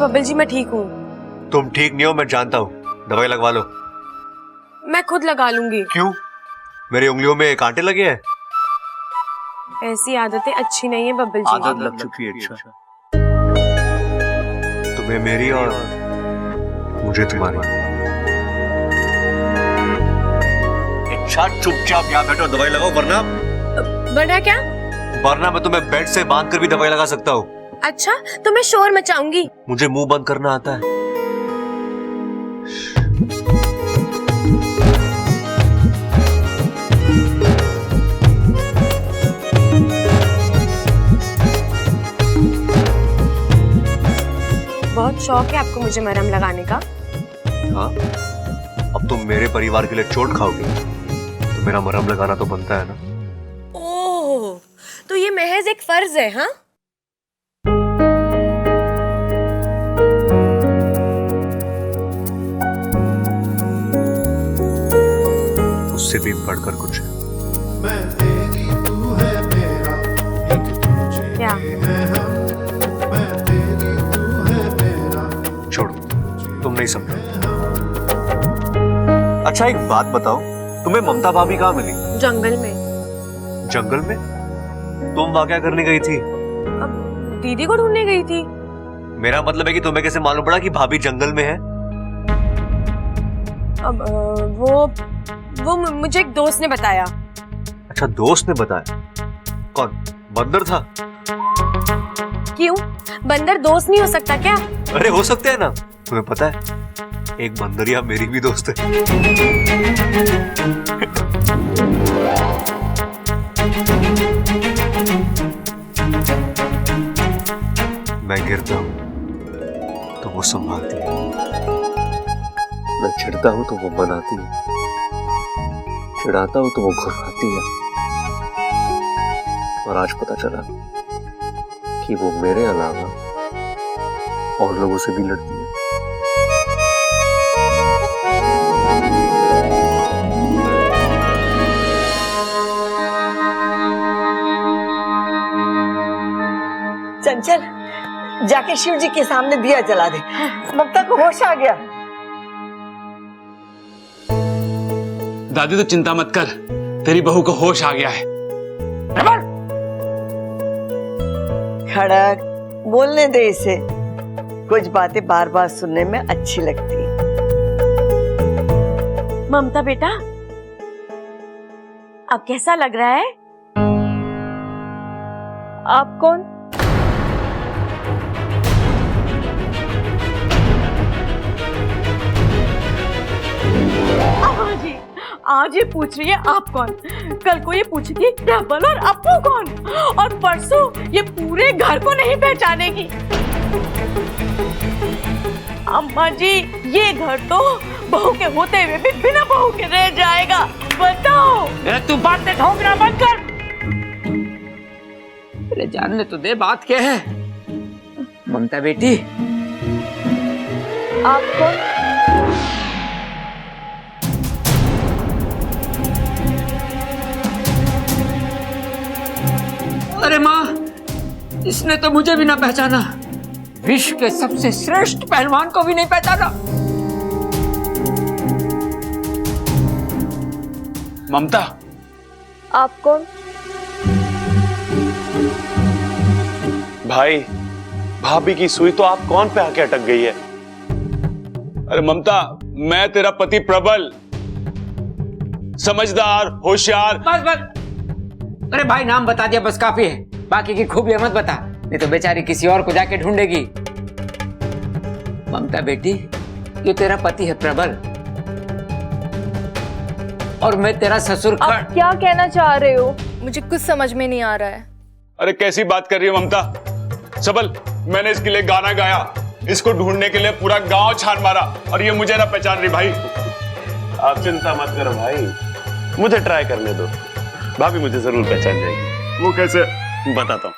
बब्बल जी, मैं ठीक हूँ। तुम ठीक नहीं हो, मैं जानता हूँ। दवाई लगवा लो। मैं खुद लगा लूंगी। क्यों? मेरी उंगलियों में कांटे लगे हैं? ऐसी आदतें अच्छी नहीं है बब्बल जी। आदत लग चुकी है। अच्छा, तुम्हें मेरी और मुझे तुम्हारी। अच्छा, चुपचाप यहाँ बैठो, दवाई लगाओ, वरना क्या? वरना मैं तुम्हें बेड से बांध कर भी दवाई लगा सकता हूँ। अच्छा, तो मैं शोर मचाऊंगी। मुझे मुंह बंद करना आता है। बहुत शौक है आपको मुझे मरहम लगाने का। हाँ, अब तुम मेरे परिवार के लिए चोट खाओगे तो मेरा मरहम लगाना तो बनता है ना। ओह, तो ये महज एक फर्ज है? हाँ, उससे भी बढ़कर कुछ है। मैं तेरी तू है मेरा, एक तुझे क्या? है हम। मैं तेरी तू है मेरा। छोड़ो, तुम नहीं समझो। अच्छा, एक बात बताओ, तुम्हें ममता भाभी कहाँ मिली? जंगल में। जंगल में? तुम वहां क्या करने गई थी? अब दीदी को ढूंढने गई थी। मेरा मतलब है कि तुम्हें कैसे मालूम पड़ा कि भाभी जंगल में है? अब वो मुझे एक दोस्त ने बताया। अच्छा, दोस्त ने बताया? कौन? बंदर था? क्यों, बंदर दोस्त नहीं हो सकता क्या? अरे हो सकते हैं ना, तुम्हें पता है एक बंदरिया मेरी भी दोस्त है। मैं गिरता हूँ तो वो संभालती है, मैं चिढ़ता हूँ तो वो मनाती है, चिढ़ाता हूँ तो वो घुराती है। और आज पता चला कि वो मेरे अलावा और लोगों से भी लड़ती है। चंचल, जाके शिव जी के सामने दिया जला दे। ममता को होश आ गया। दादी, तो चिंता मत कर, तेरी बहू को होश आ गया है। खड़क, बोलने दे इसे। कुछ बातें बार बार सुनने में अच्छी लगती है। ममता बेटा, अब कैसा लग रहा है? आप कौन? आज ये पूछ रही है आप कौन, कल को ये पूछेगी प्रबल और अपू कौन, और परसों ये पूरे घर को नहीं पहचानेगी। अम्मा जी, ये घर तो बहू के होते हुए भी बिना बहू के रह जाएगा। बताओ। तू बातें ठोकना बंद कर। अरे जानने तो दे बात क्या है। ममता बेटी, आप कौन? अरे माँ, इसने तो मुझे भी ना पहचाना, विश्व के सबसे श्रेष्ठ पहलवान को भी नहीं पहचाना। ममता, आप कौन? भाई, भाभी की सुई तो आप कौन पे आके अटक गई है? अरे ममता, मैं तेरा पति प्रबल, समझदार, होशियार। बस बस। अरे भाई, नाम बता दिया बस काफी है, बाकी की खूबियां मत बता, नहीं तो बेचारी किसी और को जाके ढूंढेगी। ममता बेटी, ये तेरा पति है प्रबल, और मैं तेरा ससुर। आप क्या कहना चाह रहे हो? मुझे कुछ समझ में नहीं आ रहा है। अरे कैसी बात कर रही हो ममता? सबल, मैंने इसके लिए गाना गाया, इसको ढूंढने के लिए पूरा गांव छान मारा, और ये मुझे ना पहचान रही। भाई आप चिंता मत करो भाई, मुझे ट्राई करने दो, भाभी मुझे जरूर पहचान जाएगी। वो कैसे, बताता हूं।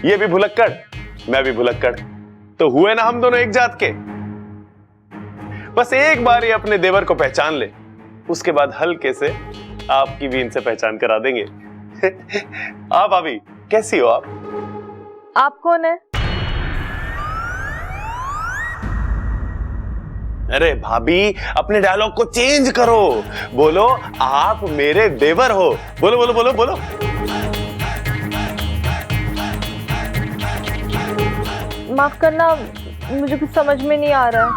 ये भी भुलक्कड़, मैं भी भुलक्कड़, तो हुए ना हम दोनों एक जात के। बस एक बार ये अपने देवर को पहचान ले, उसके बाद हल्के से आपकी भी इनसे पहचान करा देंगे। आप भाभी कैसी हो आप? आप कौन है? अरे भाभी, अपने डायलॉग को चेंज करो, बोलो आप मेरे देवर हो। बोलो बोलो बोलो बोलो। माफ करना, मुझे कुछ समझ में नहीं आ रहा है।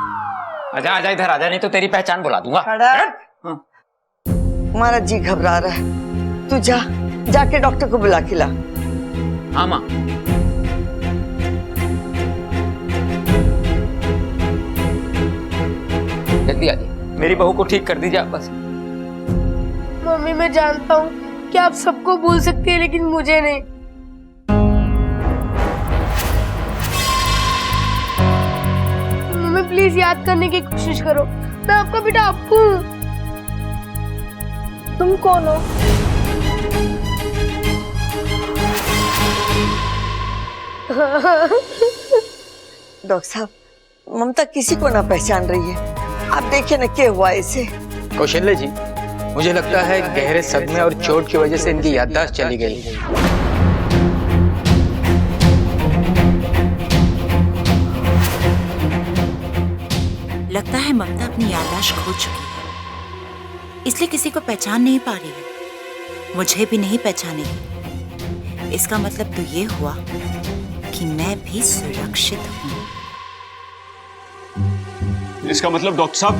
आजा आजा इधर आजा, नहीं तो तेरी पहचान बुला दूंगा। खड़ा। हाँ। हमारा जी घबरा रहा है, तू जाके डॉक्टर को बुला के ला। हाँ माँ। जल्दी आइए, मेरी बहू को ठीक कर दीजिए आप बस। मम्मी, मैं जानता हूँ कि आप सबको भूल सकती है, लेकिन मुझे नहीं। मम्मी प्लीज याद करने की कोशिश करो, मैं आपका बेटा अप्पू हूँ। तुम कौन हो? डॉक्टर साहब, ममता किसी को ना पहचान रही है। आप देखिए ना क्या हुआ इसे। कौशल्य जी, मुझे लगता है गहरे सदमे और चोट की वजह से इनकी याददाश्त चली गई। लगता है ममता अपनी याददाश्त खो चुकी है, इसलिए किसी को पहचान नहीं पा रही है। मुझे भी नहीं पहचानेगी। इसका मतलब तो ये हुआ कि मैं भी सुरक्षित हूँ। इसका मतलब डॉक्टर साहब,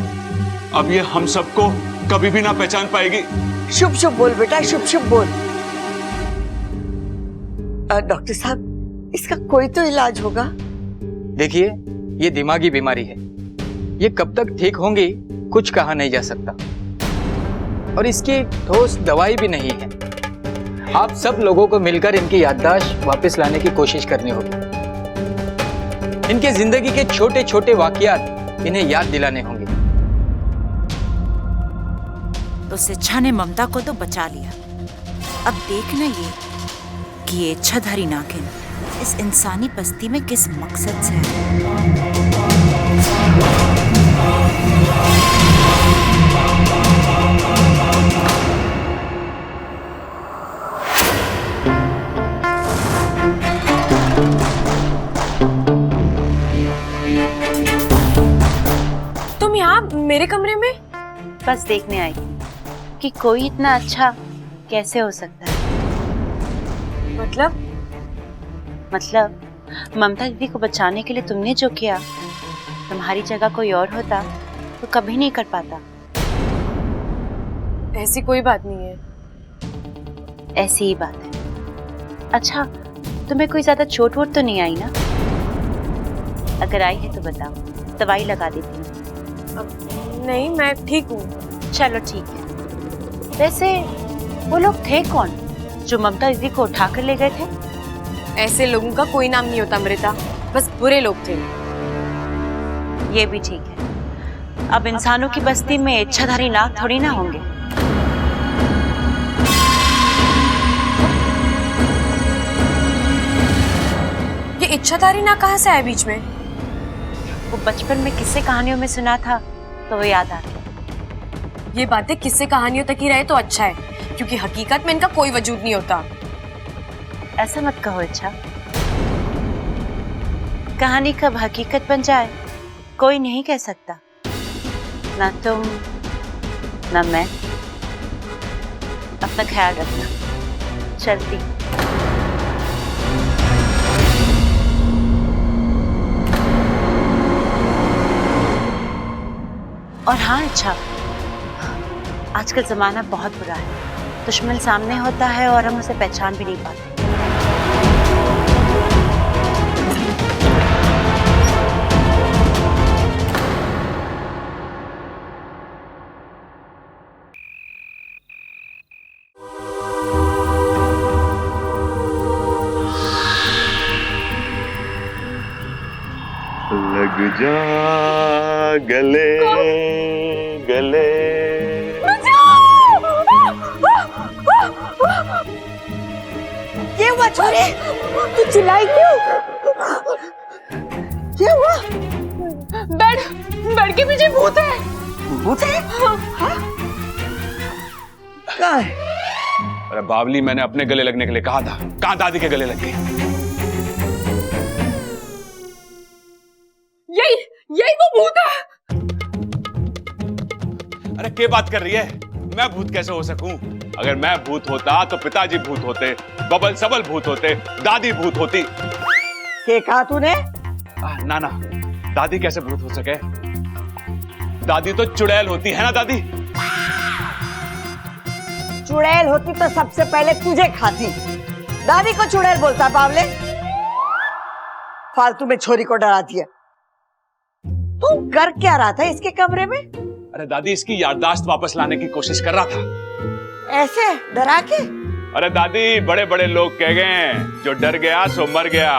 अब ये हम सबको कभी भी ना पहचान पाएगी। शुभ शुभ बोल बेटा, शुभ शुभ बोल। डॉक्टर साहब, इसका कोई तो इलाज होगा। देखिए, ये दिमागी बीमारी है, ये कब तक ठीक होंगी कुछ कहा नहीं जा सकता, और इसकी ठोस दवाई भी नहीं है। आप सब लोगों को मिलकर इनकी याददाश्त वापस लाने की कोशिश करनी होगी। इनके जिंदगी के छोटे छोटे वाकयात इन्हें याद दिलाने होंगे। उस इच्छा ने ममता को तो बचा लिया। अब देखना ये कि ये इच्छाधारी नागिन इस इंसानी बस्ती में किस मकसद से है। तुम यहाँ मेरे कमरे में? बस देखने आई कि कोई इतना अच्छा कैसे हो सकता है। मतलब ममता दीदी को बचाने के लिए तुमने जो किया, तुम्हारी जगह कोई और होता तो कभी नहीं कर पाता। ऐसी कोई बात नहीं है। ऐसी ही बात है। अच्छा, तुम्हें कोई ज्यादा चोट वोट तो नहीं आई ना? अगर आई है तो बताओ, दवाई लगा देती हूँ। नहीं, मैं ठीक हूँ। चलो ठीक है। वैसे वो लोग थे कौन जो ममता दीदी को उठा कर ले गए थे? ऐसे लोगों का कोई नाम नहीं होता अमृता, बस बुरे लोग थे। ये भी ठीक है। अब इंसानों की बस्ती में इच्छाधारी नाग थोड़ी ना होंगे। ये इच्छाधारी नाग कहाँ से आया बीच में? वो बचपन में किस्से कहानियों में सुना था तो वो याद आ गया। ये बातें किस्से कहानियों तक ही रहे तो अच्छा है, क्योंकि हकीकत में इनका कोई वजूद नहीं होता। ऐसा मत कहो इच्छा। कहानी कब हकीकत बन जाए कोई नहीं कह सकता, ना तुम ना मैं। अपना ख्याल रखना। चलती। और हाँ अच्छा, आजकल जमाना बहुत बुरा है। दुश्मन सामने होता है और हम उसे पहचान भी नहीं पाते। लग जा गले गले। क्या हुआ छोरे? तू चिल्लाई क्यों? क्या हुआ? बेड के पीछे भूत है। भूत है? हाँ? कहाँ है? अरे बावली, मैंने अपने गले लगने के लिए कहा था, कहाँ दादी के गले लग गई? यही वो भूत है। के बात कर रही है? मैं भूत कैसे हो सकूं? अगर मैं भूत होता तो पिताजी भूत होते, बबल सबल भूत होते, दादी भूत होती। के कहा तूने? ना ना, दादी कैसे भूत हो सके? दादी तो चुड़ैल होती है ना दादी? चुड़ैल होती तो सबसे पहले तुझे खाती। दादी को चुड़ैल बोलता बावले। फालतू में छोरी को डरा दिया। तू कर क्या रहा था इसके कमरे में? अरे दादी, इसकी याददाश्त वापस लाने की कोशिश कर रहा था। ऐसे डरा के? अरे दादी, बड़े बड़े लोग कह गए जो डर गया सो मर गया।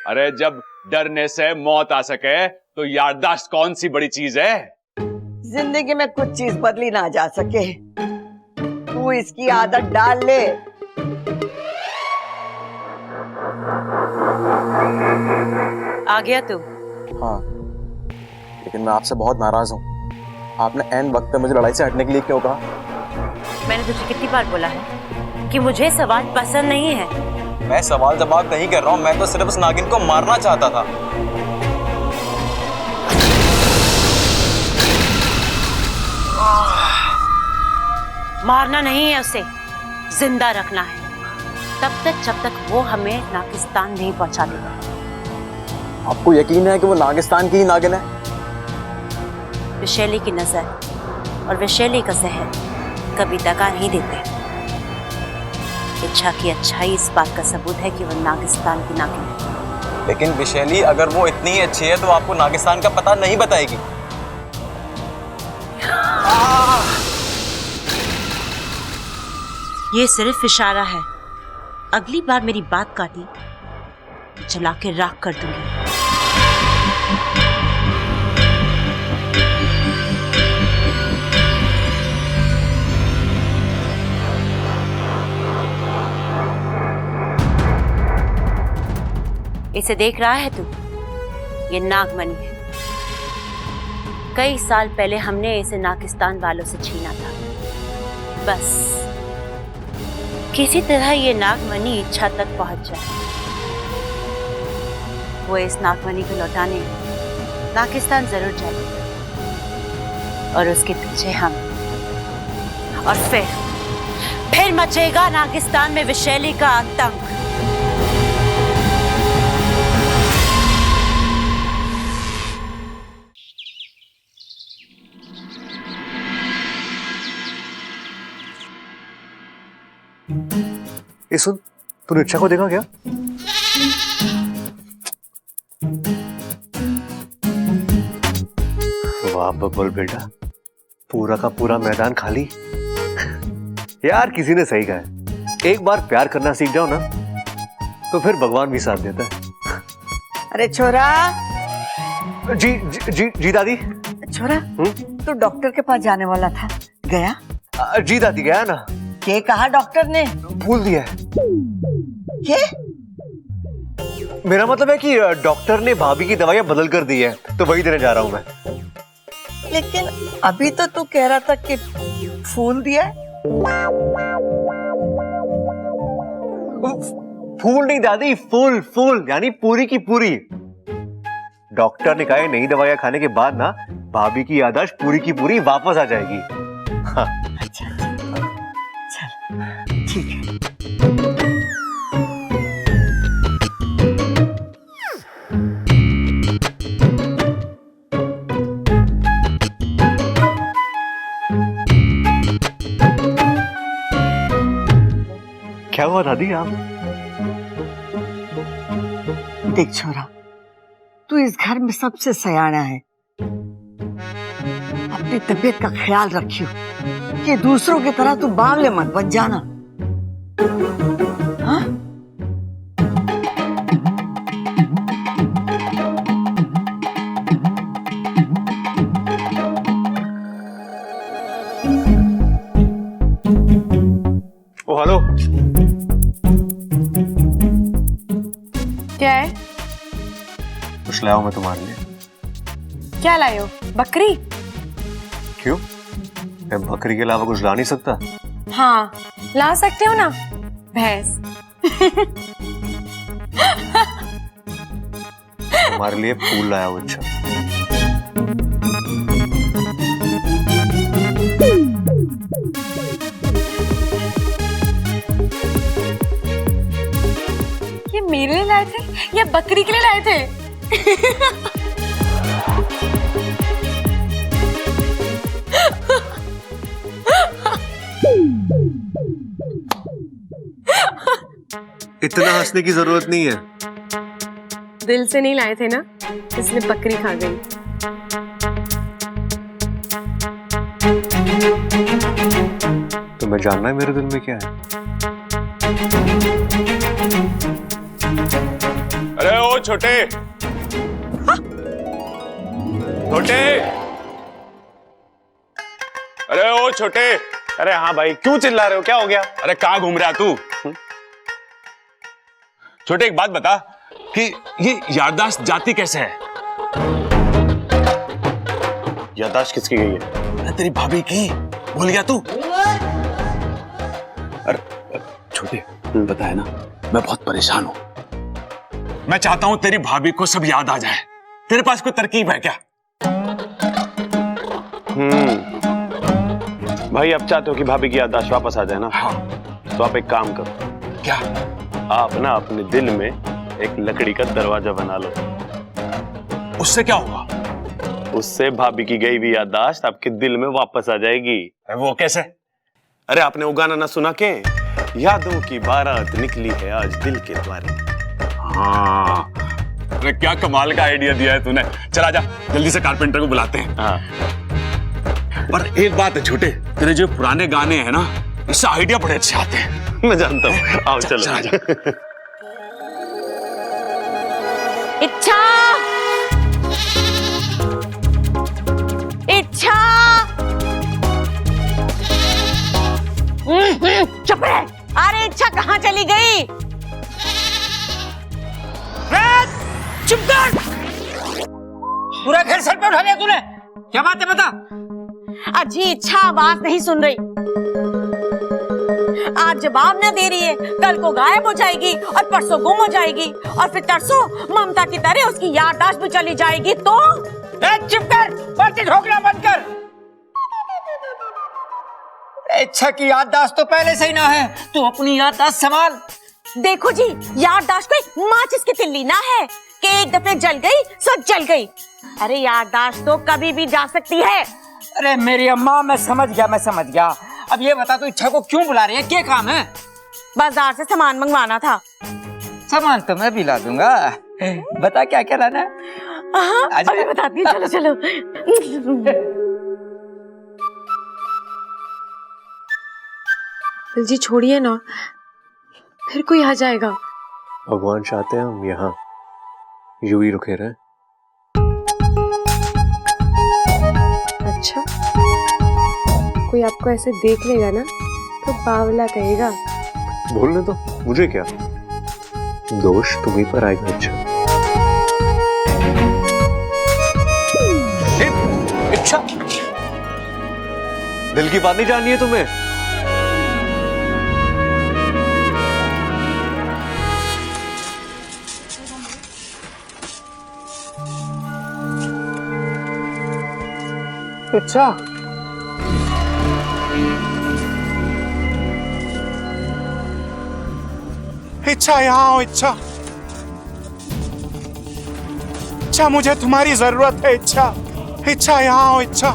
अरे जब डरने से मौत आ सके तो याददाश्त कौन सी बड़ी चीज है? जिंदगी में कुछ चीज बदली ना जा सके। तू इसकी आदत डाल ले। आ गया तू? हाँ, लेकिन मैं आपसे बहुत नाराज हूँ। आपने ऐन वक्त पे मुझे लड़ाई से हटने के लिए क्यों कहा? मैंने तुझे कितनी बार बोला है कि मुझे सवाल पसंद नहीं है। मैं सवाल जवाब नहीं कर रहा हूँ, मैं तो सिर्फ उस नागिन को मारना चाहता था। मारना नहीं है उसे, जिंदा रखना है, तब तक जब तक वो हमें नागिस्तान नहीं पहुंचा देगा। आपको यकीन है कि वो नागिस्तान की ही नागिन है? विशैली की नजर और विशैली का जहर कभी दगा नहीं देते। इच्छा की अच्छाई इस बात का सबूत है कि वो नागिस्तान की नागिन है। लेकिन विशैली अगर वो इतनी अच्छी है तो आपको नागिस्तान का पता नहीं बताएगी। ये सिर्फ इशारा है। अगली बार मेरी बात काटी तो जला के राख कर दूंगी। इसे देख रहा है तू? ये नागमणि है। कई साल पहले हमने इसे नागिस्तान वालों से छीना था। बस किसी तरह ये नागमणि इच्छा तक पहुंच जाए। वो इस नागमणि को लौटाने नागिस्तान जरूर जाएगी और उसके पीछे हम। और फिर मचेगा नागिस्तान में विशैली का आतंक। ये सुन, तूने इच्छा को देखा क्या? वाह बब्बल बेटा, पूरा का पूरा मैदान खाली। यार किसी ने सही कहा है, एक बार प्यार करना सीख जाओ ना तो फिर भगवान भी साथ देता है। अरे छोरा। जी जी जी, जी दादी। छोरा, तू डॉक्टर के पास जाने वाला था, गया? जी दादी गया ना। क्या कहा डॉक्टर ने? भूल दिया। क्या? मेरा मतलब है कि डॉक्टर ने भाभी की दवाइयां बदल कर दी है, तो वही देने जा रहा हूं मैं। लेकिन अभी तो तू कह रहा था कि फूल दिया है। फूल नहीं दादी, फूल फूल यानी पूरी की पूरी। डॉक्टर ने कहा है नई दवाइयां खाने के बाद ना भाभी की याददाश्त पूरी की पूरी वापस आ जाएगी। हाँ। अच्छा, चल ठीक है। क्या हुआ दादी? आप देख छोरा, तू इस घर में सबसे सयाना है। अपनी तबीयत का ख्याल रखियो कि दूसरों की तरह तू बावले मत बन जाना। हाँ? ओ हेलो। क्या है? कुछ लाया हूं मैं तुम्हारे लिए। क्या लाए हो? बकरी? क्यों? मैं बकरी के अलावा कुछ ला नहीं सकता? हाँ, ला सकते हो ना, भैंस। तुम्हारे लिए फूल लाया हूं। अच्छा लाए थे या बकरी के लिए लाए थे? इतना हंसने की जरूरत नहीं है। दिल से नहीं लाए थे ना, इसलिए बकरी खा गई। तुम्हें जानना है मेरे दिल में क्या है? अरे ओ छोटे, छोटे, अरे ओ छोटे। अरे हाँ भाई, क्यों चिल्ला रहे हो, क्या हो गया? अरे कहाँ घूम रहा तू? छोटे एक बात बता कि ये याददाश्त जाती कैसे है? याददाश्त किसकी गई है? अरे तेरी भाभी की, भूल गया तू? अरे छोटे, बताया ना, मैं बहुत परेशान हूं। मैं चाहता हूं तेरी भाभी को सब याद आ जाए। तेरे पास कोई तरकीब है क्या? भाई आप चाहते हो कि भाभी की याददाश्त वापस आ जाए ना? हाँ। तो आप एक काम करो। क्या? आप ना अपने दिल में एक लकड़ी का दरवाजा बना लो। उससे क्या होगा? उससे भाभी की गई हुई याददाश्त आपके दिल में वापस आ जाएगी। वो कैसे? अरे आपने वो गाना ना सुना के, यादों की बारात निकली है आज दिल के द्वारे। हाँ, अरे क्या कमाल का आइडिया दिया है तूने। चल आजा, जल्दी से कारपेंटर को बुलाते हैं। हाँ। पर एक बात है छोटे, तेरे जो पुराने गाने हैं ना, इससे आइडिया बड़े अच्छे आते हैं। मैं जानता हूँ। आओ चलो। इच्छा, इच्छा, चुप रह। अरे इच्छा कहाँ चली गई? चुप कर! पूरा घर सर पे उठा लिया तूने। क्या बात है बता? अजी इच्छा आवाज नहीं सुन रही, आज जवाब न दे रही है, कल को गायब हो जाएगी और परसों गुम हो जाएगी और फिर तरसों ममता की तरह उसकी याददाश्त भी चली जाएगी। तो चुप कर, बर्तन ठोकना बंद कर। इच्छा की याददाश्त तो पहले से ही ना है, तू अपनी याददाश्त संभाल। देखो जी, याददाश्त कोई माचिस की तिल्ली ना है कि एक दफे जल गई सो जल गई। अरे याददाश्त तो कभी भी जा सकती है। अरे मेरी अम्मा, मैं समझ गया। अब ये बता, तू इच्छा को क्यों बुला रही है? क्या काम है? बाजार से सामान मंगवाना था। सामान तो मैं भी ला दूंगा। बता क्या क्या लाना है? अभी बताती हूँ, चलो चलो। जी छोड़िए ना, फिर कोई आ जाएगा। भगवान चाहते हैं हम यहाँ यूं ही रुके रहे। अच्छा, कोई आपको ऐसे देख लेगा ना तो बावला कहेगा। बोलने दो, मुझे क्या, दोष तुम्हीं पर आएगा। अच्छा इच्छा, दिल की बात नहीं जाननी है तुम्हें? इच्छा, इच्छा यहाँ आओ। इच्छा, इच्छा मुझे तुम्हारी जरूरत है। इच्छा, इच्छा यहाँ आओ। इच्छा,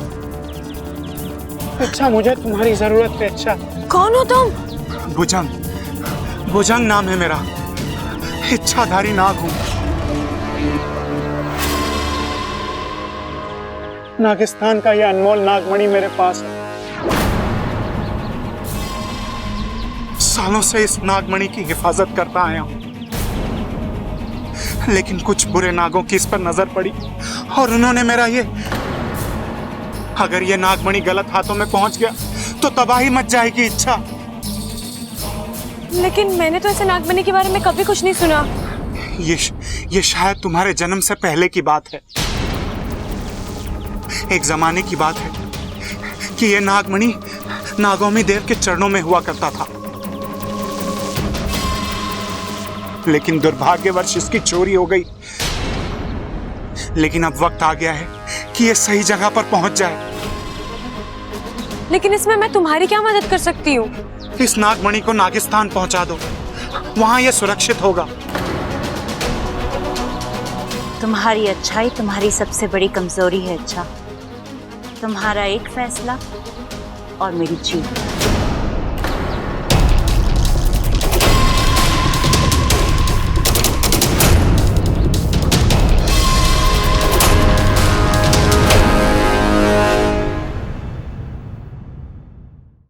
इच्छा मुझे तुम्हारी जरूरत है। इच्छा। कौन हो तुम? भुजंग, भुजंग नाम है मेरा, इच्छाधारी नाग हूं। नागिस्तान का यह अनमोल नागमणि मेरे पास है। सालों से इस नागमणि की हिफाजत करता आया हूं, लेकिन कुछ बुरे नागों की इस पर नजर पड़ी और उन्होंने मेरा अगर ये नागमणि गलत हाथों में पहुंच गया तो तबाही मच जाएगी। इच्छा, लेकिन मैंने तो ऐसे नागमणि के बारे में कभी कुछ नहीं सुना। ये शायद तुम्हारे जन्म से पहले की बात है। एक जमाने की बात है कि यह नागमणि नागौमी देव के चरणों में हुआ करता था, लेकिन दुर्भाग्यवश इसकी चोरी हो गई। लेकिन अब वक्त आ गया है कि यह सही जगह पर पहुंच जाए। लेकिन इसमें मैं तुम्हारी क्या मदद कर सकती हूँ? इस नागमणि को नागिस्तान पहुंचा दो, वहां यह सुरक्षित होगा। तुम्हारी अच्छाई तुम्हारी सबसे बड़ी कमजोरी है। अच्छा, तुम्हारा एक फैसला और मेरी जीत।